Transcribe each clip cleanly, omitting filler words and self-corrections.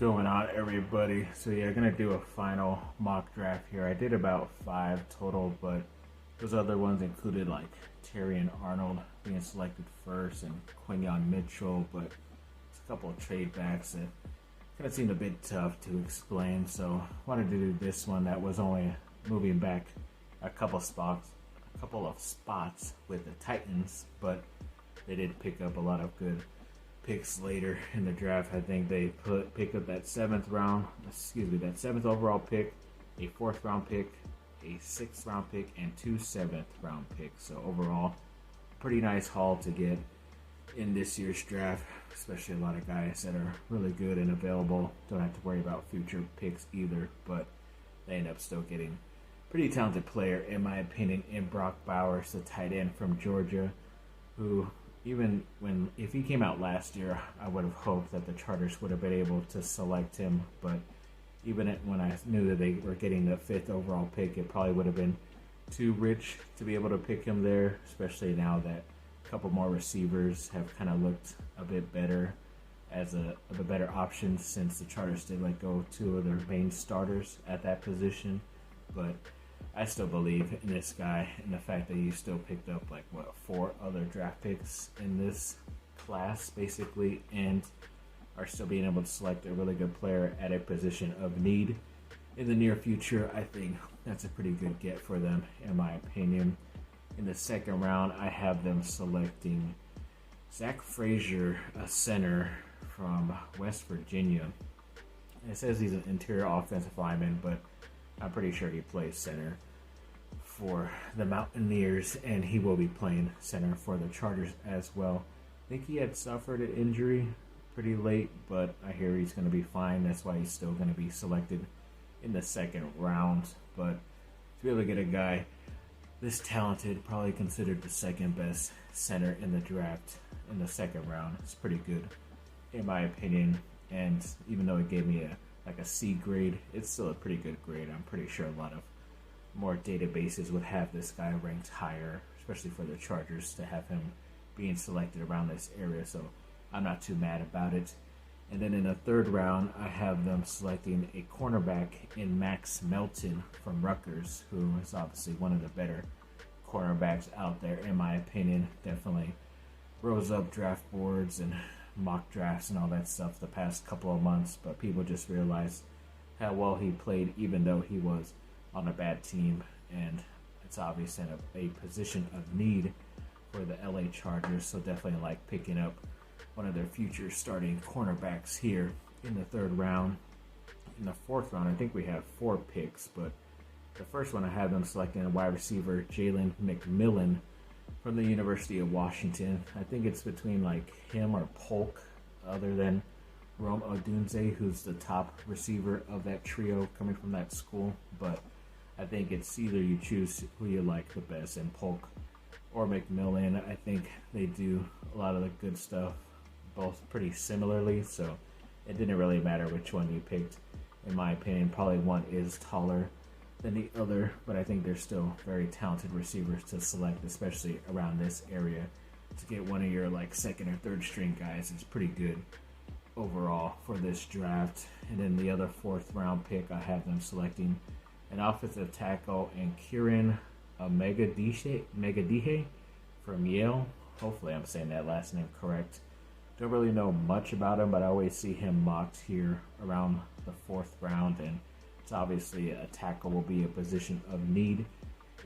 Going on, everybody? So yeah, gonna do a final mock draft here. I did about 5 total, but those other ones included like Terry and Arnold being selected first and Quinyon Mitchell, but it's a couple of trade backs that kind of seemed a bit tough to explain. So wanted to do this one that was only moving back a couple of spots with the Titans, but they did pick up a lot of good picks later in the draft. I think they picked up that seventh overall pick, a fourth round pick, a sixth round pick, and 2 seventh round picks. So overall, pretty nice haul to get in this year's draft, especially a lot of guys that are really good and available. Don't have to worry about future picks either, but they end up still getting pretty talented player, in my opinion, in Brock Bowers, the tight end from Georgia, who if he came out last year, I would have hoped that the Chargers would have been able to select him. But even when I knew that they were getting the 5th overall pick, it probably would have been too rich to be able to pick him there, especially now that a couple more receivers have kind of looked a bit better as a better option, since the Chargers did let go 2 of their main starters at that position. But I still believe in this guy, and the fact that he still picked up 4 other draft picks in this class basically, and are still being able to select a really good player at a position of need in the near future. I think that's a pretty good get for them, in my opinion. In the second round, I have them selecting Zach Frazier, a center from West Virginia. It says he's an interior offensive lineman, but I'm pretty sure he plays center for the Mountaineers, and he will be playing center for the Chargers as well. I think he had suffered an injury pretty late, but I hear he's going to be fine. That's why he's still going to be selected in the second round. But to be able to get a guy this talented, probably considered the second best center in the draft in the second round, it's pretty good, in my opinion. And even though it gave me a C grade, it's still a pretty good grade. I'm pretty sure a lot of more databases would have this guy ranked higher, especially for the Chargers to have him being selected around this area. So I'm not too mad about it. And then in the third round, I have them selecting a cornerback in Max Melton from Rutgers, who is obviously one of the better cornerbacks out there, in my opinion. Definitely rose up draft boards and mock drafts and all that stuff the past couple of months, but people just realized how well he played, even though he was on a bad team, and it's obvious in a position of need for the LA Chargers. So definitely like picking up one of their future starting cornerbacks here in the third round. In the fourth round, I think we have 4 picks, but the first one I have them selecting a wide receiver, Jalen McMillan from the University of Washington. I think it's between him or Polk, other than Rome Odunze, who's the top receiver of that trio coming from that school. But I think it's either you choose who you like the best, and Polk or McMillan. I think they do a lot of the good stuff, both pretty similarly, so it didn't really matter which one you picked. In my opinion, probably one is taller than the other, but I think they're still very talented receivers to select, especially around this area. To get one of your second or third string guys is pretty good overall for this draft. And then the other fourth round pick, I have them selecting an offensive tackle in Kieran Megadihe from Yale. Hopefully I'm saying that last name correct. Don't really know much about him, but I always see him mocked here around the 4th round, and it's obviously a tackle will be a position of need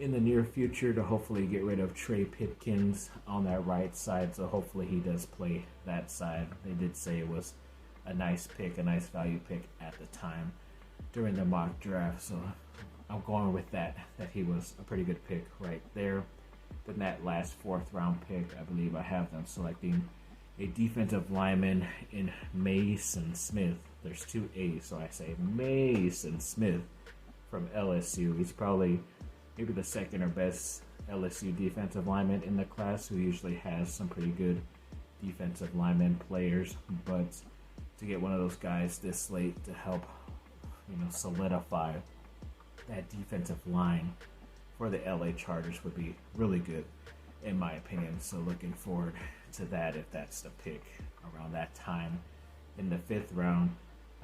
in the near future to hopefully get rid of Trey Pipkins on that right side, so hopefully he does play that side. They did say it was a nice pick, a nice value pick at the time during the mock draft, so I'm going with that he was a pretty good pick right there. Then that last 4th round pick, I believe I have them selecting a defensive lineman in Mason Smith. There's 2 A's, so I say Mason Smith from LSU. He's probably maybe the second or best LSU defensive lineman in the class, who usually has some pretty good defensive lineman players. But to get one of those guys this late to help, solidify that defensive line for the LA Chargers would be really good, in my opinion. So looking forward to that if that's the pick around that time. In the 5th round,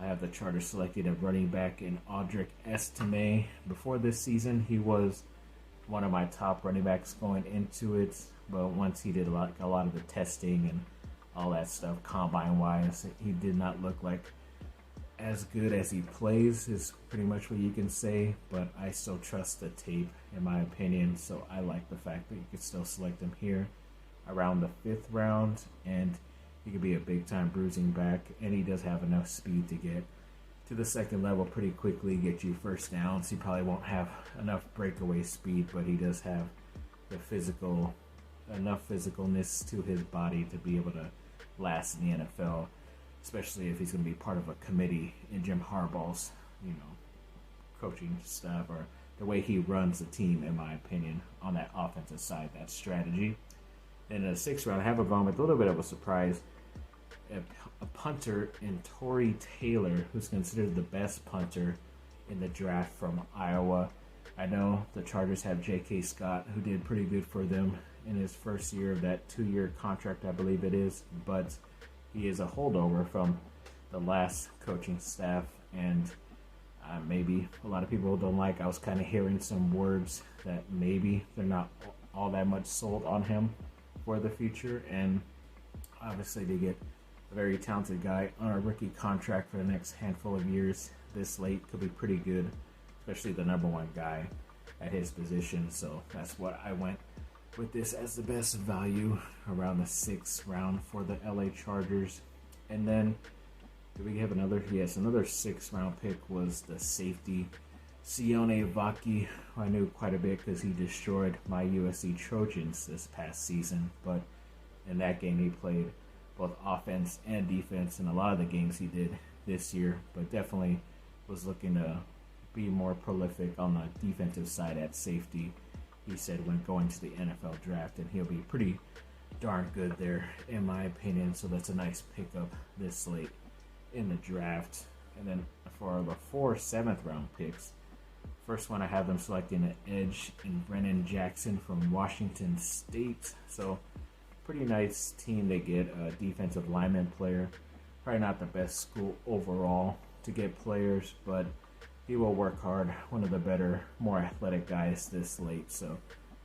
I have the Chargers selected a running back in Audric Estime. Before this season, he was one of my top running backs going into it, but once he did a lot of the testing and all that stuff, combine-wise, he did not look like as good as he plays, is pretty much what you can say, but I still trust the tape, in my opinion, so I like the fact that you could still select him here around the 5th round, and he could be a big-time bruising back, and he does have enough speed to get to the second level pretty quickly, get you first downs. He probably won't have enough breakaway speed, but he does have the enough physicalness to his body to be able to last in the NFL, especially if he's going to be part of a committee in Jim Harbaugh's, coaching staff, or the way he runs the team, in my opinion, on that offensive side, that strategy. In the 6th round, I have gone with a little bit of a surprise. A punter in Torrey Taylor, who's considered the best punter in the draft from Iowa. I know the Chargers have J.K. Scott, who did pretty good for them in his first year of that 2-year contract, I believe it is, but he is a holdover from the last coaching staff, and maybe a lot of people don't like. I was kind of hearing some words that maybe they're not all that much sold on him for the future, and obviously they get a very talented guy on a rookie contract for the next handful of years this late could be pretty good, especially the number 1 guy at his position. So that's what I went with this as the best value around the 6th round for the LA Chargers. And then do we have another? Yes, another 6th round pick was the safety Sione Vaki, who I knew quite a bit because he destroyed my USC Trojans this past season. But in that game, he played both offense and defense in a lot of the games he did this year, but definitely was looking to be more prolific on the defensive side at safety, he said, when going to the NFL draft, and he'll be pretty darn good there, in my opinion. So that's a nice pickup this late in the draft. And then for the 4 7th round picks, first one I have them selecting an edge in Brennan Jackson from Washington State. So pretty nice team they get, a defensive lineman player. Probably not the best school overall to get players, but he will work hard. One of the better, more athletic guys this late. So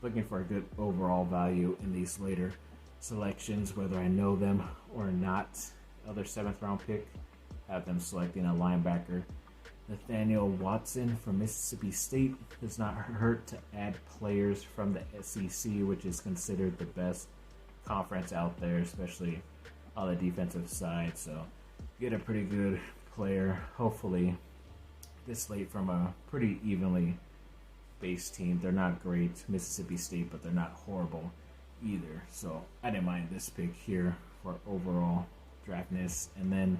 looking for a good overall value in these later selections, whether I know them or not. Other 7th round pick, have them selecting a linebacker. Nathaniel Watson from Mississippi State. Does not hurt to add players from the SEC, which is considered the best conference out there, especially on the defensive side. So get a pretty good player, hopefully, this late from a pretty evenly based team. They're not great, Mississippi State, but they're not horrible either. So I didn't mind this pick here for overall draftness. And then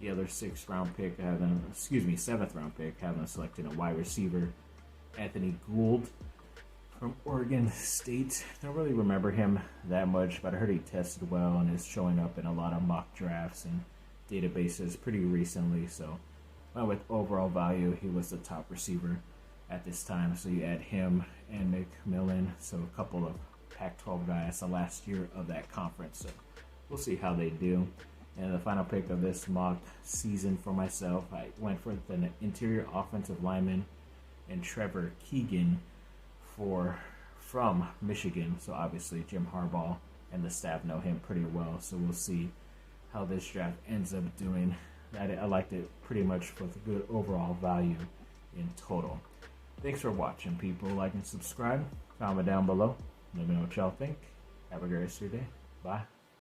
the other 6th round pick, 7th round pick, having selected a wide receiver, Anthony Gould from Oregon State. Don't really remember him that much, but I heard he tested well and is showing up in a lot of mock drafts and databases pretty recently. So went with overall value, he was the top receiver at this time. So you add him and McMillan, so a couple of Pac-12 guys the last year of that conference. So we'll see how they do. And the final pick of this mock season for myself, I went for the interior offensive lineman and Trevor Keegan from Michigan. So obviously Jim Harbaugh and the staff know him pretty well. So we'll see how this draft ends up doing. I liked it pretty much with a good overall value in total. Thanks for watching, people. Like and subscribe. Comment down below. Let me know what y'all think. Have a great rest of your day. Bye.